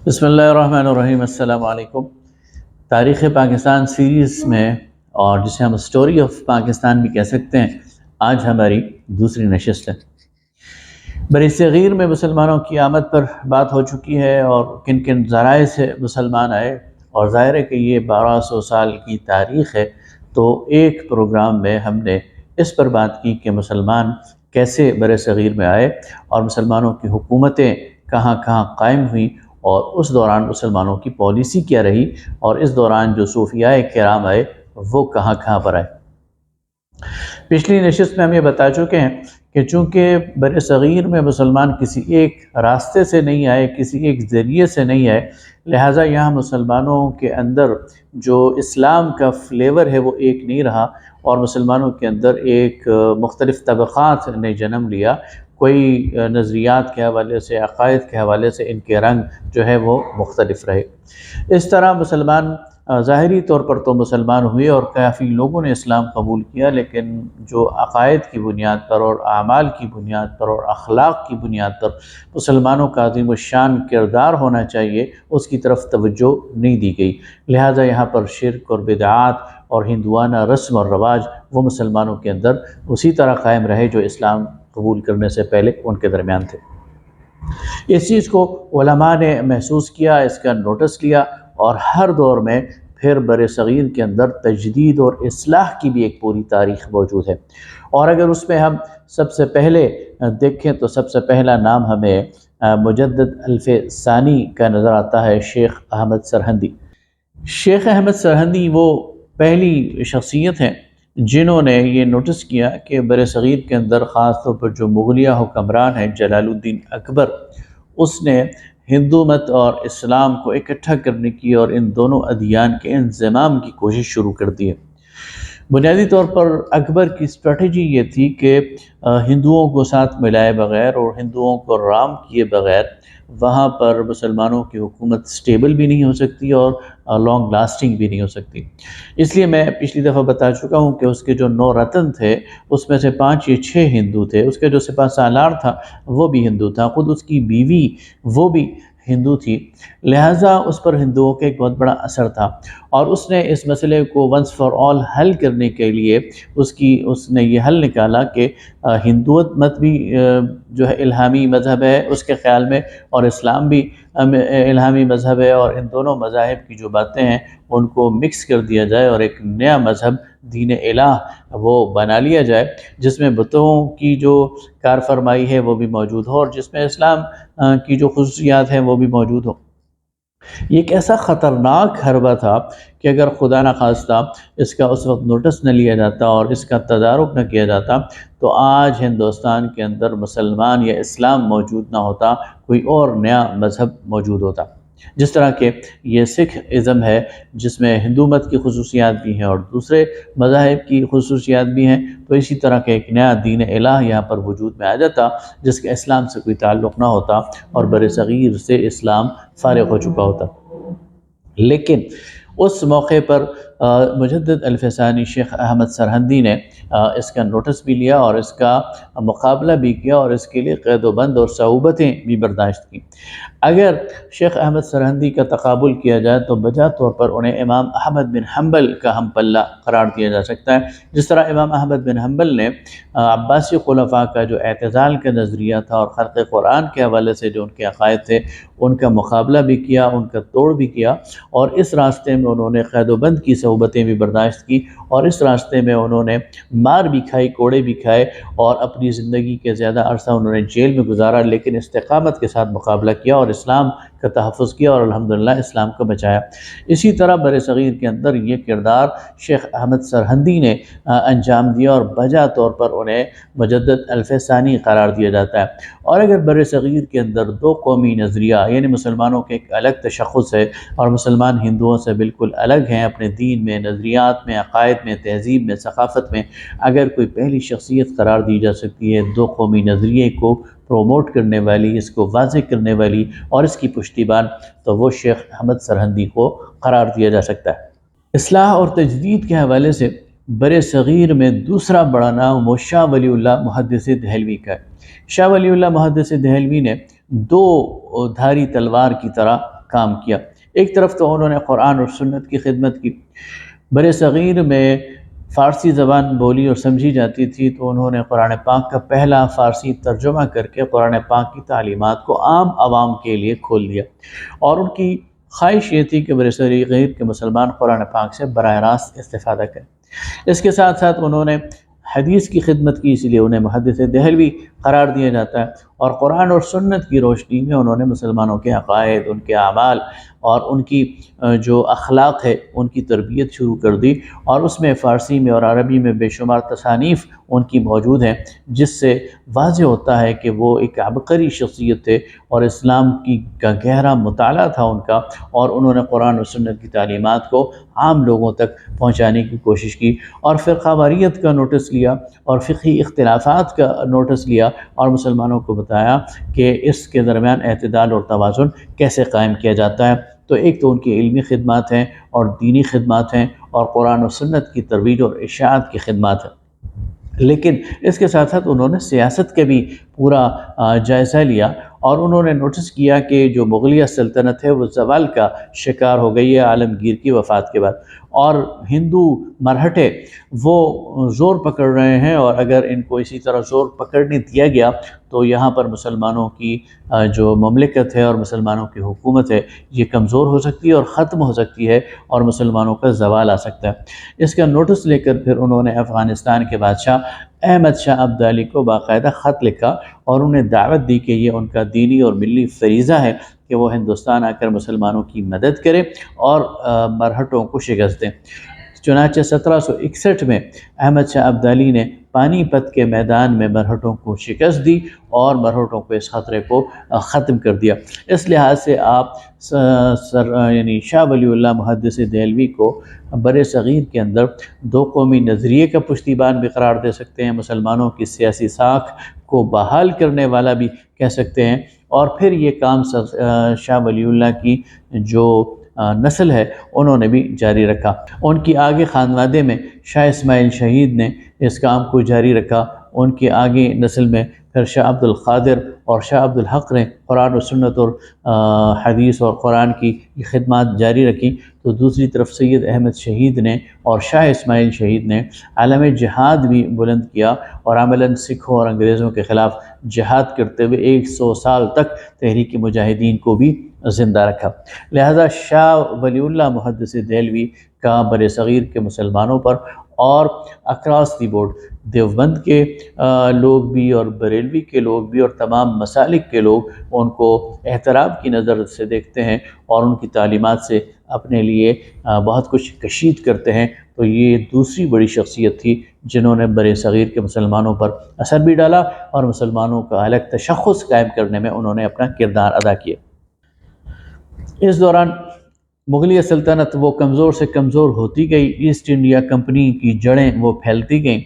بسم اللہ الرحمن الرحیم۔ السلام علیکم۔ تاریخ پاکستان سیریز میں، اور جسے ہم سٹوری آف پاکستان بھی کہہ سکتے ہیں، آج ہماری دوسری نشست ہے۔ بر صغیر میں مسلمانوں کی آمد پر بات ہو چکی ہے اور کن کن ذرائع سے مسلمان آئے، اور ظاہر ہے کہ یہ 1200 سال کی تاریخ ہے، تو ایک پروگرام میں ہم نے اس پر بات کی کہ مسلمان کیسے بر صغیر میں آئے اور مسلمانوں کی حکومتیں کہاں کہاں قائم ہوئیں، اور اس دوران مسلمانوں کی پالیسی کیا رہی، اور اس دوران جو صوفیاء کرام آئے وہ کہاں کہاں پر آئے۔ پچھلی نشست میں ہم یہ بتا چکے ہیں کہ چونکہ بر صغیر میں مسلمان کسی ایک راستے سے نہیں آئے، کسی ایک ذریعے سے نہیں آئے، لہٰذا یہاں مسلمانوں کے اندر جو اسلام کا فلیور ہے وہ ایک نہیں رہا، اور مسلمانوں کے اندر ایک مختلف طبقات نے جنم لیا۔ کوئی نظریات کے حوالے سے، عقائد کے حوالے سے ان کے رنگ جو ہے وہ مختلف رہے۔ اس طرح مسلمان ظاہری طور پر تو مسلمان ہوئے اور کافی لوگوں نے اسلام قبول کیا، لیکن جو عقائد کی بنیاد پر اور اعمال کی بنیاد پر اور اخلاق کی بنیاد پر مسلمانوں کا عظیم الشان کردار ہونا چاہیے، اس کی طرف توجہ نہیں دی گئی۔ لہٰذا یہاں پر شرک اور بدعات اور ہندوانہ رسم اور رواج وہ مسلمانوں کے اندر اسی طرح قائم رہے جو اسلام قبول کرنے سے پہلے ان کے درمیان تھے۔ اس چیز کو علماء نے محسوس کیا، اس کا نوٹس لیا، اور ہر دور میں پھر بر صغیر کے اندر تجدید اور اصلاح کی بھی ایک پوری تاریخ موجود ہے۔ اور اگر اس میں ہم سب سے پہلے دیکھیں تو سب سے پہلا نام ہمیں مجدد الف ثانی کا نظر آتا ہے، شیخ احمد سرہندی۔ شیخ احمد سرہندی وہ پہلی شخصیت ہیں جنہوں نے یہ نوٹس کیا کہ بر صغیر کے اندر خاص طور پر جو مغلیہ حکمران ہیں جلال الدین اکبر، اس نے ہندو مت اور اسلام کو اکٹھا کرنے کی اور ان دونوں ادیان کے انضمام کی کوشش شروع کر دی ہے۔ بنیادی طور پر اکبر کی اسٹریٹجی یہ تھی کہ ہندوؤں کو ساتھ ملائے بغیر اور ہندوؤں کو رام کیے بغیر وہاں پر مسلمانوں کی حکومت سٹیبل بھی نہیں ہو سکتی اور لانگ لاسٹنگ بھی نہیں ہو سکتی۔ اس لیے میں پچھلی دفعہ بتا چکا ہوں کہ اس کے جو 9 رتن تھے اس میں سے 5 یا 6 ہندو تھے، اس کے جو سپہ سالار تھا وہ بھی ہندو تھا، خود اس کی بیوی وہ بھی ہندو تھی، لہٰذا اس پر ہندوؤں کا ایک بہت بڑا اثر تھا، اور اس نے اس مسئلے کو ونس فار آل حل کرنے کے لیے اس نے یہ حل نکالا کہ ہندوت مت بھی جو ہے الہامی مذہب ہے اس کے خیال میں، اور اسلام بھی الہامی مذہب ہے، اور ان دونوں مذاہب کی جو باتیں ہیں ان کو مکس کر دیا جائے اور ایک نیا مذہب دین الہ وہ بنا لیا جائے، جس میں بتوں کی جو کار فرمائی ہے وہ بھی موجود ہو اور جس میں اسلام کی جو خصوصیات ہیں وہ بھی موجود ہو۔ یہ ایک ایسا خطرناک حربہ تھا کہ اگر خدا نخواستہ اس کا اس وقت نوٹس نہ لیا جاتا اور اس کا تدارک نہ کیا جاتا تو آج ہندوستان کے اندر مسلمان یا اسلام موجود نہ ہوتا، کوئی اور نیا مذہب موجود ہوتا۔ جس طرح کہ یہ سکھ ازم ہے جس میں ہندو مت کی خصوصیات بھی ہیں اور دوسرے مذاہب کی خصوصیات بھی ہیں، تو اسی طرح کے ایک نیا دین الہ یہاں پر وجود میں آ جاتا جس کے اسلام سے کوئی تعلق نہ ہوتا اور بر صغیر سے اسلام فارغ ہو چکا ہوتا۔ لیکن اس موقع پر مجدد الف ثانی شیخ احمد سرہندی نے اس کا نوٹس بھی لیا اور اس کا مقابلہ بھی کیا اور اس کے لیے قید و بند اور صعوبتیں بھی برداشت کی۔ اگر شیخ احمد سرہندی کا تقابل کیا جائے تو بجا طور پر انہیں امام احمد بن حنبل کا ہم پلہ قرار دیا جا سکتا ہے۔ جس طرح امام احمد بن حنبل نے عباسی خلفاء کا جو اعتزال کا نظریہ تھا اور خلق قرآن کے حوالے سے جو ان کے عقائد تھے ان کا مقابلہ بھی کیا، ان کا توڑ بھی کیا، اور اس راستے میں انہوں نے قید و بند کی صعوبتیں بھی برداشت کی، اور اس راستے میں انہوں نے مار بھی کھائی، کوڑے بھی کھائے، اور اپنی زندگی کے زیادہ عرصہ انہوں نے جیل میں گزارا، لیکن استقامت کے ساتھ مقابلہ کیا اور اسلام کا تحفظ کیا اور الحمدللہ اسلام کو بچایا۔ اسی طرح بر صغیر کے اندر یہ کردار شیخ احمد سرہندی نے انجام دیا اور بجا طور پر انہیں مجدد الف ثانی قرار دیا جاتا ہے۔ اور اگر بر صغیر کے اندر 2 قومی نظریہ یعنی مسلمانوں کے ایک الگ تشخص ہے اور مسلمان ہندوؤں سے بالکل الگ ہیں اپنے دین میں، نظریات میں، عقائد میں، تہذیب میں، ثقافت میں، اگر کوئی پہلی شخصیت قرار دی جا سکتی ہے 2 قومی نظریے کو پروموٹ کرنے والی، اس کو واضح کرنے والی اور اس کی پشتیبان، تو وہ شیخ احمد سرہندی کو قرار دیا جا سکتا ہے۔ اصلاح اور تجدید کے حوالے سے بر صغیر میں دوسرا بڑا نام وہ شاہ ولی اللہ محدث دہلوی کا ہے۔ شاہ ولی اللہ محدث دہلوی نے 2 دھاری تلوار کی طرح کام کیا۔ ایک طرف تو انہوں نے قرآن اور سنت کی خدمت کی۔ بر صغیر میں فارسی زبان بولی اور سمجھی جاتی تھی، تو انہوں نے قرآن پاک کا پہلا فارسی ترجمہ کر کے قرآن پاک کی تعلیمات کو عام عوام کے لیے کھول دیا، اور ان کی خواہش یہ تھی کہ بر صغیر کے مسلمان قرآن پاک سے براہ راست استفادہ کریں۔ اس کے ساتھ ساتھ انہوں نے حدیث کی خدمت کی، اس لیے انہیں محدث دہلوی قرار دیا جاتا ہے، اور قرآن اور سنت کی روشنی میں انہوں نے مسلمانوں کے عقائد، ان کے اعمال اور ان کی جو اخلاق ہے ان کی تربیت شروع کر دی، اور اس میں فارسی میں اور عربی میں بے شمار تصانیف ان کی موجود ہیں، جس سے واضح ہوتا ہے کہ وہ ایک عبقری شخصیت تھے، اور اسلام کا گہرا مطالعہ تھا ان کا، اور انہوں نے قرآن اور سنت کی تعلیمات کو عام لوگوں تک پہنچانے کی کوشش کی، اور فرقہ واریت کا نوٹس لیا اور فقہی اختلافات کا نوٹس لیا، اور مسلمانوں کو بتایا کہ اس کے درمیان اعتدال اور توازن کیسے قائم کیا جاتا ہے۔ تو ایک تو ان کی علمی خدمات ہیں اور دینی خدمات ہیں، اور قرآن و سنت کی ترویج اور اشاعت کی خدمات ہیں، لیکن اس کے ساتھ ساتھ انہوں نے سیاست کا بھی پورا جائزہ لیا، اور انہوں نے نوٹس کیا کہ جو مغلیہ سلطنت ہے وہ زوال کا شکار ہو گئی ہے عالمگیر کی وفات کے بعد، اور ہندو مرہٹے وہ زور پکڑ رہے ہیں، اور اگر ان کو اسی طرح زور پکڑنے دیا گیا تو یہاں پر مسلمانوں کی جو مملکت ہے اور مسلمانوں کی حکومت ہے یہ کمزور ہو سکتی ہے اور ختم ہو سکتی ہے، اور مسلمانوں کا زوال آ سکتا ہے۔ اس کا نوٹس لے کر پھر انہوں نے افغانستان کے بادشاہ احمد شاہ ابدالی کو باقاعدہ خط لکھا، اور انہیں دعوت دی کہ یہ ان کا دینی اور ملی فریضہ ہے کہ وہ ہندوستان آ کر مسلمانوں کی مدد کرے اور مرہٹوں کو شکست دیں۔ چنانچہ 1761 میں احمد شاہ ابدالی نے پانی پت کے میدان میں مرہٹوں کو شکست دی اور مرہٹوں کو اس خطرے کو ختم کر دیا۔ اس لحاظ سے آپ یعنی شاہ ولی اللہ محدث دہلوی کو بر صغیر کے اندر دو قومی نظریے کا پشتیبان بھی قرار دے سکتے ہیں، مسلمانوں کی سیاسی ساکھ کو بحال کرنے والا بھی کہہ سکتے ہیں، اور پھر یہ کام شاہ ولی اللہ کی جو نسل ہے انہوں نے بھی جاری رکھا۔ ان کی آگے خاندادے میں شاہ اسماعیل شہید نے اس کام کو جاری رکھا، ان کی آگے نسل میں پھر شاہ عبد القادر اور شاہ عبد الحق نے قرآن و سنت اور حدیث اور قرآن کی خدمات جاری رکھی، تو دوسری طرف سید احمد شہید نے اور شاہ اسماعیل شہید نے عالم جہاد بھی بلند کیا، اور عملاً سکھوں اور انگریزوں کے خلاف جہاد کرتے ہوئے 100 سال تک تحریک مجاہدین کو بھی زندہ رکھا۔ لہذا شاہ ولی اللہ محدث دہلوی کا بر صغیر کے مسلمانوں پر اور اکراس دی بورڈ دیوبند کے لوگ بھی اور بریلوی کے لوگ بھی اور تمام مسالک کے لوگ ان کو احترام کی نظر سے دیکھتے ہیں، اور ان کی تعلیمات سے اپنے لیے بہت کچھ کشید کرتے ہیں۔ تو یہ دوسری بڑی شخصیت تھی جنہوں نے بر صغیر کے مسلمانوں پر اثر بھی ڈالا، اور مسلمانوں کا الگ تشخص قائم کرنے میں انہوں نے اپنا کردار ادا کیا۔ اس دوران مغلیہ سلطنت وہ کمزور سے کمزور ہوتی گئی، ایسٹ انڈیا کمپنی کی جڑیں وہ پھیلتی گئیں،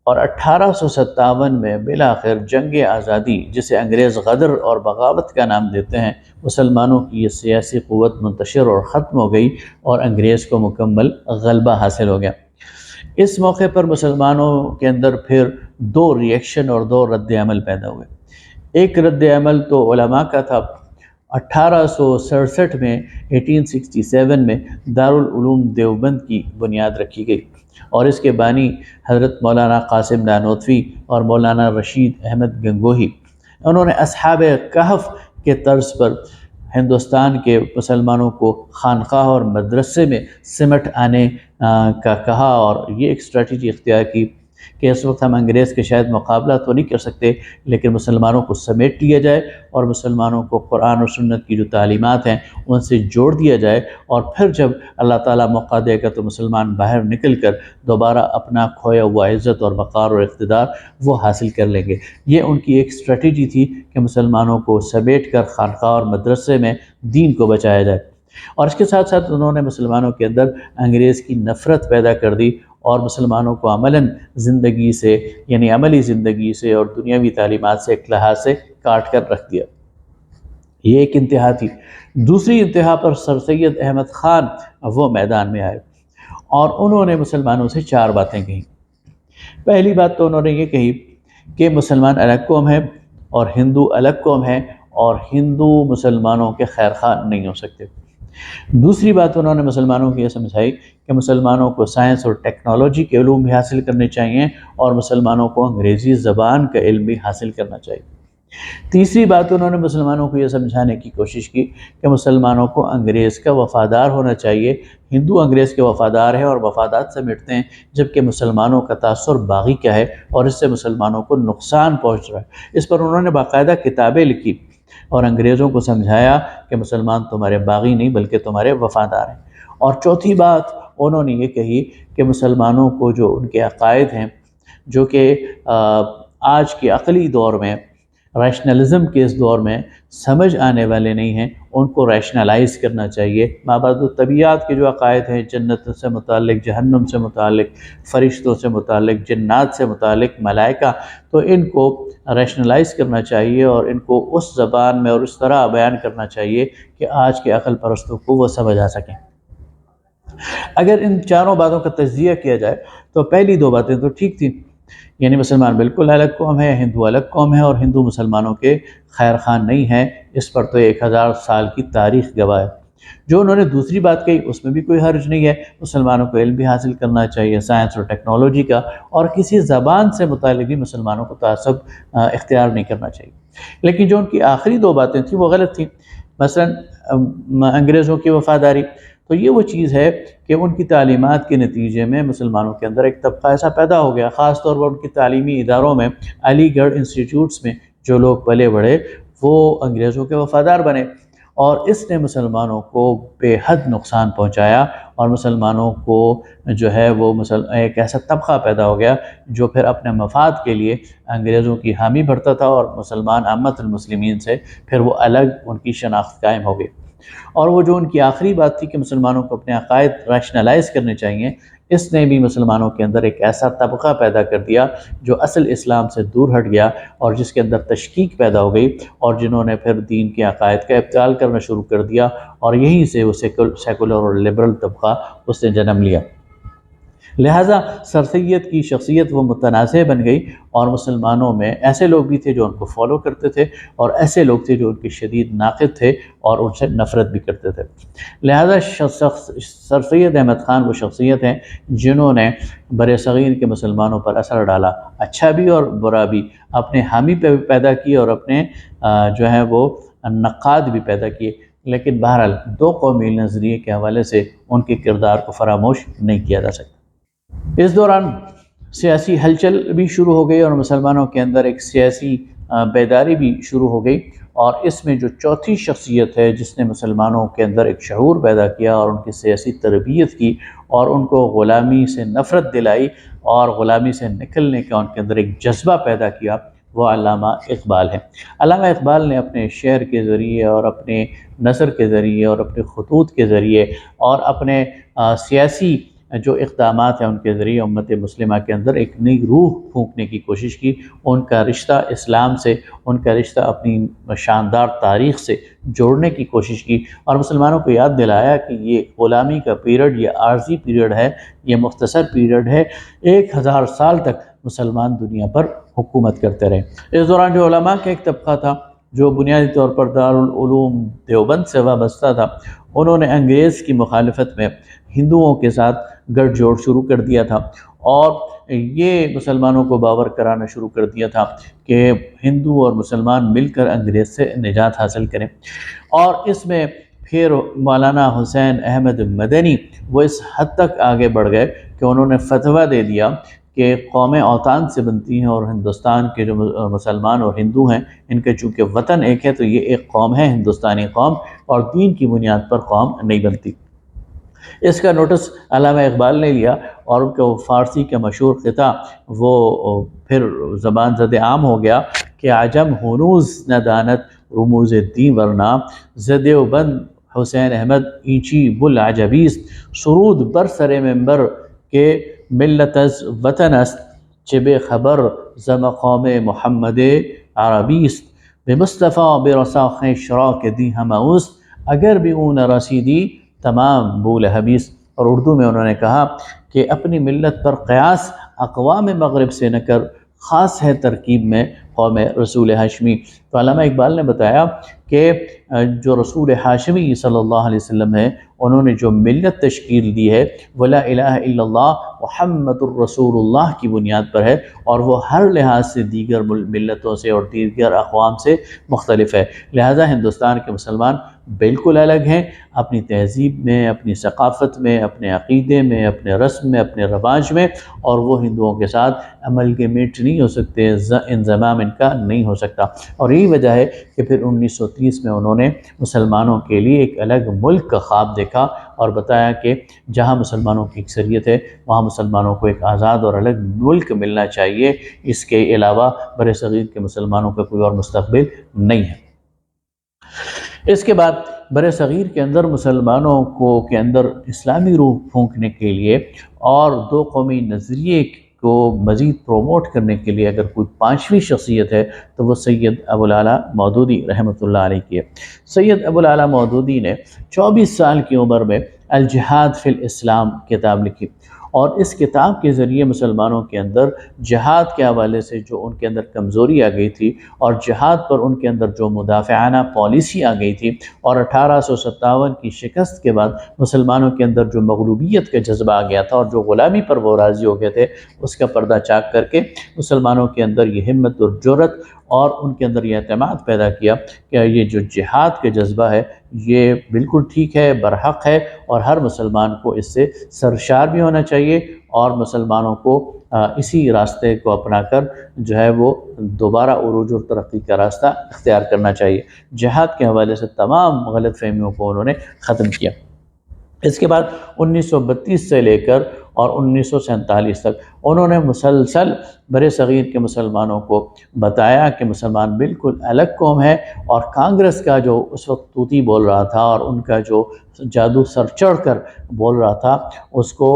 اور 1857 میں بالآخر جنگ آزادی، جسے انگریز غدر اور بغاوت کا نام دیتے ہیں، مسلمانوں کی یہ سیاسی قوت منتشر اور ختم ہو گئی، اور انگریز کو مکمل غلبہ حاصل ہو گیا۔ اس موقع پر مسلمانوں کے اندر پھر دو ریئیکشن اور دو رد عمل پیدا ہوئے۔ ایک رد عمل تو علماء کا تھا۔ 1867 میں 1867 میں دارالعلوم دیوبند کی بنیاد رکھی گئی، اور اس کے بانی حضرت مولانا قاسم نانوتوی اور مولانا رشید احمد گنگوہی، انہوں نے اصحاب کہف کے طرز پر ہندوستان کے مسلمانوں کو خانقاہ اور مدرسے میں سمٹ آنے کا کہا، اور یہ ایک اسٹریٹجی اختیار کی کہ اس وقت ہم انگریز کے شاید مقابلہ تو نہیں کر سکتے، لیکن مسلمانوں کو سمیٹ لیا جائے اور مسلمانوں کو قرآن اور سنت کی جو تعلیمات ہیں ان سے جوڑ دیا جائے، اور پھر جب اللہ تعالیٰ موقع دے گا تو مسلمان باہر نکل کر دوبارہ اپنا کھویا ہوا عزت اور وقار اور اقتدار وہ حاصل کر لیں گے۔ یہ ان کی ایک اسٹریٹجی تھی کہ مسلمانوں کو سمیٹ کر خانقاہ اور مدرسے میں دین کو بچایا جائے، اور اس کے ساتھ ساتھ انہوں نے مسلمانوں کے اندر انگریز کی نفرت پیدا کر دی، اور مسلمانوں کو عملاً زندگی سے یعنی عملی زندگی سے اور دنیاوی تعلیمات سے ایک لحاظ سے کاٹ کر رکھ دیا۔ یہ ایک انتہا تھی۔ دوسری انتہا پر سر سید احمد خان وہ میدان میں آئے، اور انہوں نے مسلمانوں سے 4 باتیں کہیں۔ پہلی بات تو انہوں نے یہ کہی کہ مسلمان الگ قوم ہے اور ہندو الگ قوم ہے، اور ہندو مسلمانوں کے خیر خواہ نہیں ہو سکتے۔ دوسری بات انہوں نے مسلمانوں کو یہ سمجھائی کہ مسلمانوں کو سائنس اور ٹیکنالوجی کے علوم بھی حاصل کرنے چاہیے اور مسلمانوں کو انگریزی زبان کا علم بھی حاصل کرنا چاہیے۔ تیسری بات انہوں نے مسلمانوں کو یہ سمجھانے کی کوشش کی کہ مسلمانوں کو انگریز کا وفادار ہونا چاہیے۔ ہندو انگریز کے وفادار ہیں اور وفادات سے مٹتے ہیں، جبکہ مسلمانوں کا تاثر باغی کیا ہے اور اس سے مسلمانوں کو نقصان پہنچ رہا ہے۔ اس پر انہوں نے باقاعدہ کتابیں لکھی اور انگریزوں کو سمجھایا کہ مسلمان تمہارے باغی نہیں بلکہ تمہارے وفادار ہیں۔ اور چوتھی بات انہوں نے یہ کہی کہ مسلمانوں کو جو ان کے عقائد ہیں، جو کہ آج کے عقلی دور میں، ریشنلزم کے اس دور میں سمجھ آنے والے نہیں ہیں، ان کو ریشنلائز کرنا چاہیے۔ مابعد الطبیعیات کے جو عقائد ہیں، جنت سے متعلق، جہنم سے متعلق، فرشتوں سے متعلق، جنات سے متعلق، ملائکہ، تو ان کو ریشنلائز کرنا چاہیے اور ان کو اس زبان میں اور اس طرح بیان کرنا چاہیے کہ آج کے عقل پرستوں کو وہ سمجھ آ سکیں۔ اگر ان چاروں باتوں کا تجزیہ کیا جائے تو پہلی دو باتیں تو ٹھیک تھیں، یعنی مسلمان بالکل الگ قوم ہے، ہندو الگ قوم ہے اور ہندو مسلمانوں کے خیر خواہ نہیں ہیں، اس پر تو 1000 سال کی تاریخ گواہ ہے۔ جو انہوں نے دوسری بات کہی اس میں بھی کوئی حرج نہیں ہے، مسلمانوں کو علم بھی حاصل کرنا چاہیے سائنس اور ٹیکنالوجی کا، اور کسی زبان سے متعلق بھی مسلمانوں کو تعصب اختیار نہیں کرنا چاہیے۔ لیکن جو ان کی آخری دو باتیں تھیں وہ غلط تھیں، مثلا انگریزوں کی وفاداری، تو یہ وہ چیز ہے کہ ان کی تعلیمات کے نتیجے میں مسلمانوں کے اندر ایک طبقہ ایسا پیدا ہو گیا، خاص طور پر ان کی تعلیمی اداروں میں، علی گڑھ انسٹیٹیوٹس میں جو لوگ پلے بڑھے وہ انگریزوں کے وفادار بنے، اور اس نے مسلمانوں کو بے حد نقصان پہنچایا، اور مسلمانوں کو جو ہے وہ ایک ایسا طبقہ پیدا ہو گیا جو پھر اپنے مفاد کے لیے انگریزوں کی حامی بھرتا تھا، اور مسلمان عامت المسلمین سے پھر وہ الگ ان کی شناخت قائم ہو گئی۔ اور وہ جو ان کی آخری بات تھی کہ مسلمانوں کو اپنے عقائد ریشنلائز کرنے چاہیے، اس نے بھی مسلمانوں کے اندر ایک ایسا طبقہ پیدا کر دیا جو اصل اسلام سے دور ہٹ گیا اور جس کے اندر تشکیک پیدا ہو گئی، اور جنہوں نے پھر دین کے عقائد کا ابطال کرنا شروع کر دیا، اور یہیں سے وہ سیکولر اور لبرل طبقہ اس نے جنم لیا۔ لہٰذا سر سید کی شخصیت وہ متنازع بن گئی، اور مسلمانوں میں ایسے لوگ بھی تھے جو ان کو فالو کرتے تھے، اور ایسے لوگ تھے جو ان کے شدید ناقد تھے اور ان سے نفرت بھی کرتے تھے۔ لہٰذا سر سید احمد خان وہ شخصیت ہیں جنہوں نے بر صغیر کے مسلمانوں پر اثر ڈالا، اچھا بھی اور برا بھی، اپنے حامی پہ بھی پیدا کیے اور اپنے جو ہے وہ نقاد بھی پیدا کیے، لیکن بہرحال دو قومی نظریے کے حوالے سے ان کے کردار کو فراموش نہیں کیا جا سکتا۔ اس دوران سیاسی ہلچل بھی شروع ہو گئی اور مسلمانوں کے اندر ایک سیاسی بیداری بھی شروع ہو گئی، اور اس میں جو چوتھی شخصیت ہے جس نے مسلمانوں کے اندر ایک شعور پیدا کیا اور ان کی سیاسی تربیت کی اور ان کو غلامی سے نفرت دلائی اور غلامی سے نکلنے کا ان کے اندر ایک جذبہ پیدا کیا، وہ علامہ اقبال ہیں۔ علامہ اقبال نے اپنے شعر کے ذریعے اور اپنے نثر کے ذریعے اور اپنے خطوط کے ذریعے اور اپنے سیاسی جو اقدامات ہیں ان کے ذریعے امت مسلمہ کے اندر ایک نئی روح پھونکنے کی کوشش کی، ان کا رشتہ اسلام سے، ان کا رشتہ اپنی شاندار تاریخ سے جوڑنے کی کوشش کی، اور مسلمانوں کو یاد دلایا کہ یہ غلامی کا پیریڈ یہ عارضی پیریڈ ہے، یہ مختصر پیریڈ ہے، 1000 سال تک مسلمان دنیا پر حکومت کرتے رہے۔ اس دوران جو علماء کا ایک طبقہ تھا جو بنیادی طور پر دارالعلوم دیوبند سے وابستہ تھا، انہوں نے انگریز کی مخالفت میں ہندوؤں کے ساتھ گٹھ جوڑ شروع کر دیا تھا، اور یہ مسلمانوں کو باور کرانا شروع کر دیا تھا کہ ہندو اور مسلمان مل کر انگریز سے نجات حاصل کریں۔ اور اس میں پھر مولانا حسین احمد مدنی وہ اس حد تک آگے بڑھ گئے کہ انہوں نے فتویٰ دے دیا کہ قومیں اوطان سے بنتی ہیں، اور ہندوستان کے جو مسلمان اور ہندو ہیں ان کے چونکہ وطن ایک ہے تو یہ ایک قوم ہے، ہندوستانی قوم، اور دین کی بنیاد پر قوم نہیں بنتی۔ اس کا نوٹس علامہ اقبال نے لیا، اور ان کو فارسی کا مشہور خطہ وہ پھر زبان زد عام ہو گیا کہ عجم ہنوز نہ دانت رموز دین ورنہ، دیوبند حسین احمد اینچی بلعجبیست، سرود بر سر منبر کے ملت از وطن است، چه بے خبر ز مقام محمد عربیست، به مصطفیٰ برساخ اشراق دی ہم اوست، اگر بھی اون رسیدی تمام بول حبیث۔ اور اردو میں انہوں نے کہا کہ اپنی ملت پر قیاس اقوام مغرب سے نہ کر، خاص ہے ترکیب میں قوم رسول ہاشمی۔ تو علامہ اقبال نے بتایا کہ جو رسول ہاشمی صلی اللہ علیہ وسلم ہے، انہوں نے جو ملت تشکیل دی ہے وہ لا الہ الا اللہ محمد الرسول اللہ کی بنیاد پر ہے، اور وہ ہر لحاظ سے دیگر ملتوں سے اور دیگر اقوام سے مختلف ہے۔ لہٰذا ہندوستان کے مسلمان بالکل الگ ہیں، اپنی تہذیب میں، اپنی ثقافت میں، اپنے عقیدے میں، اپنے رسم میں، اپنے رواج میں، اور وہ ہندوؤں کے ساتھ املگمیٹ نہیں ہو سکتے، انضمام ان کا نہیں ہو سکتا۔ اور یہی وجہ ہے کہ پھر 1930 میں انہوں نے مسلمانوں کے لیے ایک الگ ملک کا خواب دیکھا اور بتایا کہ جہاں مسلمانوں کی اکثریت ہے وہاں مسلمانوں کو ایک آزاد اور الگ ملک ملنا چاہیے، اس کے علاوہ برصغیر کے مسلمانوں کا کوئی اور مستقبل نہیں ہے۔ اس کے بعد برصغیر کے اندر مسلمانوں کے اندر اسلامی روح پھونکنے کے لیے اور دو قومی نظریے کو مزید پروموٹ کرنے کے لیے اگر کوئی پانچویں شخصیت ہے تو وہ سید ابوالعلا مودودی رحمۃ اللہ علیہ کی ہے۔ سید ابوالعلا مودودی نے 24 سال کی عمر میں الجہاد فی الاسلام کتاب لکھی، اور اس کتاب کے ذریعے مسلمانوں کے اندر جہاد کے حوالے سے جو ان کے اندر کمزوری آ گئی تھی اور جہاد پر ان کے اندر جو مدافعانہ پالیسی آ گئی تھی، اور 1857 کی شکست کے بعد مسلمانوں کے اندر جو مغلوبیت کا جذبہ آ گیا تھا اور جو غلامی پر وہ راضی ہو گئے تھے، اس کا پردہ چاک کر کے مسلمانوں کے اندر یہ ہمت اور جرأت اور ان کے اندر یہ اعتماد پیدا کیا کہ یہ جو جہاد کا جذبہ ہے یہ بالکل ٹھیک ہے، برحق ہے، اور ہر مسلمان کو اس سے سرشار بھی ہونا چاہیے، اور مسلمانوں کو اسی راستے کو اپنا کر جو ہے وہ دوبارہ عروج اور ترقی کا راستہ اختیار کرنا چاہیے۔ جہاد کے حوالے سے تمام غلط فہمیوں کو انہوں نے ختم کیا۔ اس کے بعد 1932 سے لے کر اور 1947 تک انہوں نے مسلسل برصغیر کے مسلمانوں کو بتایا کہ مسلمان بالکل الگ قوم ہے، اور کانگریس کا جو اس وقت طوطی بول رہا تھا اور ان کا جو جادو سر چڑھ کر بول رہا تھا اس کو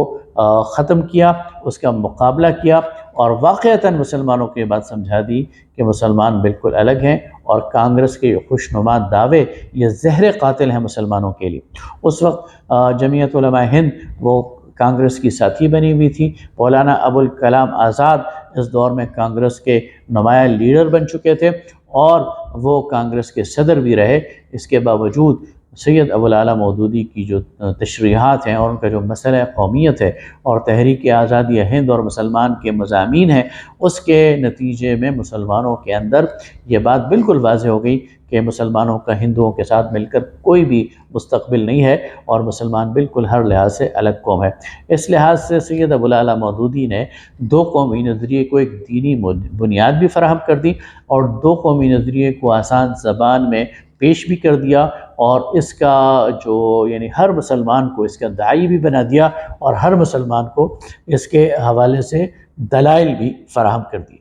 ختم کیا، اس کا مقابلہ کیا، اور واقعتاً مسلمانوں کو یہ بات سمجھا دی کہ مسلمان بالکل الگ ہیں، اور کانگریس کے خوشنما دعوے یہ زہر قاتل ہیں مسلمانوں کے لیے۔ اس وقت جمعیت علماء ہند وہ کانگریس کی ساتھی بنی ہوئی تھی، مولانا ابوالکلام آزاد اس دور میں کانگریس کے نمایاں لیڈر بن چکے تھے اور وہ کانگریس کے صدر بھی رہے۔ اس کے باوجود سید ابوالعلا مودودی کی جو تشریحات ہیں اور ان کا جو مسئلہ قومیت ہے اور تحریک آزادی ہند اور مسلمان کے مضامین ہیں، اس کے نتیجے میں مسلمانوں کے اندر یہ بات بالکل واضح ہو گئی کہ مسلمانوں کا ہندوؤں کے ساتھ مل کر کوئی بھی مستقبل نہیں ہے، اور مسلمان بالکل ہر لحاظ سے الگ قوم ہے۔ اس لحاظ سے سید ابوالعلا مودودی نے دو قومی نظریے کو ایک دینی بنیاد بھی فراہم کر دی، اور دو قومی نظریے کو آسان زبان میں پیش بھی کر دیا، اور اس کا جو یعنی ہر مسلمان کو اس کا داعی بھی بنا دیا، اور ہر مسلمان کو اس کے حوالے سے دلائل بھی فراہم کر دی۔